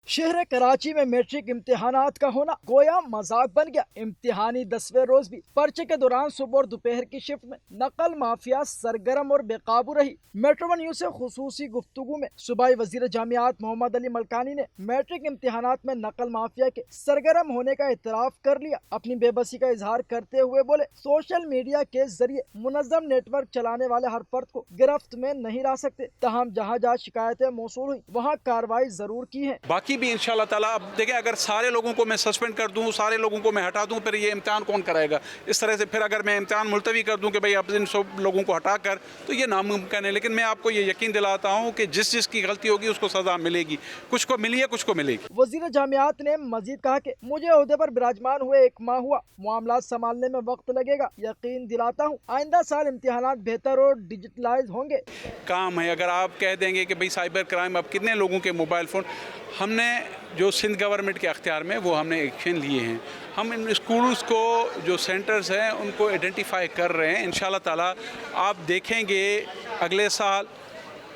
شہر کراچی میں میٹرک امتحانات کا ہونا گویا مذاق بن گیا۔ امتحانی 10ویں روز بھی پرچے کے دوران صبح اور دوپہر کی شفٹ میں نقل مافیا سرگرم اور بے قابو رہی۔ میٹرو ون نیوز سے خصوصی گفتگو میں صوبائی وزیر جامعات محمد علی ملکانی نے میٹرک امتحانات میں نقل مافیا کے سرگرم ہونے کا اعتراف کر لیا۔ اپنی بے بسی کا اظہار کرتے ہوئے بولے، سوشل میڈیا کے ذریعے منظم نیٹ ورک چلانے والے ہر فرد کو گرفت میں نہیں لا سکتے، تاہم جہاں جہاں شکایتیں موصول ہوئی وہاں کارروائی ضرور کی ہے۔ باقی بھی انشاءاللہ تعالیٰ اب دیکھیں، اگر سارے لوگوں کو میں سسپینڈ کر دوں، سارے لوگوں کو میں ہٹا دوں، پھر یہ امتحان کون کرائے گا؟ اس طرح سے پھر اگر میں امتحان ملتوی کر دوں کہ بھئی اب ان سب لوگوں کو ہٹا کر، تو یہ ناممکن ہے۔ لیکن میں آپ کو یہ یقین دلاتا ہوں کہ جس کی غلطی ہوگی اس کو سزا ملے گی، کچھ کو ملی ہے کچھ کو ملے گی۔ وزیر جامعات نے مزید کہا کہ مجھے عہدے پر براجمان ہوئے 1 ماہ ہوا، معاملات سنبھالنے میں وقت لگے گا، یقین دلاتا ہوں آئندہ سال امتحانات بہتر اور ڈیجیٹلائز ہوں گے۔ کام ہے، اگر آپ کہہ دیں گے کہ بھئی سائبر کرائم اب کتنے لوگوں کے موبائل فون، ہم نے جو سندھ گورنمنٹ کے اختیار میں وہ ہم نے ایکشن لیے ہیں۔ ہم ان اسکولز کو جو سینٹرز ہیں ان کو آئیڈینٹیفائی کر رہے ہیں۔ انشاءاللہ تعالیٰ آپ دیکھیں گے اگلے سال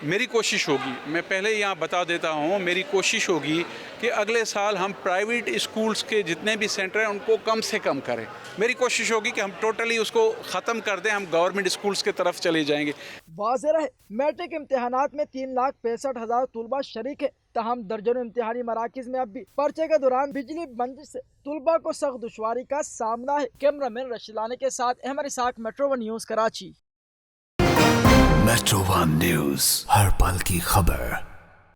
میری کوشش ہوگی، میں پہلے یہاں بتا دیتا ہوں، میری کوشش ہوگی کہ اگلے سال ہم پرائیویٹ اسکولز کے جتنے بھی سینٹر ہیں ان کو کم سے کم کریں۔ میری کوشش ہوگی کہ ہم ٹوٹلی اس کو ختم کر دیں، ہم گورنمنٹ اسکولز کی طرف چلے جائیں گے۔ واضح رہے، میٹرک امتحانات میں 3,65,000 طلبہ شریک ہیں، تاہم درجنوں امتحانی مراکز میں اب بھی پرچے کے دوران بجلی بند سے طلبہ کو سخت دشواری کا سامنا ہے۔ کیمرہ مین رشید لانی کے ساتھ Ahmed Ishaq, Metro One News, Karachi. Metro One News, ہر پل کی خبر۔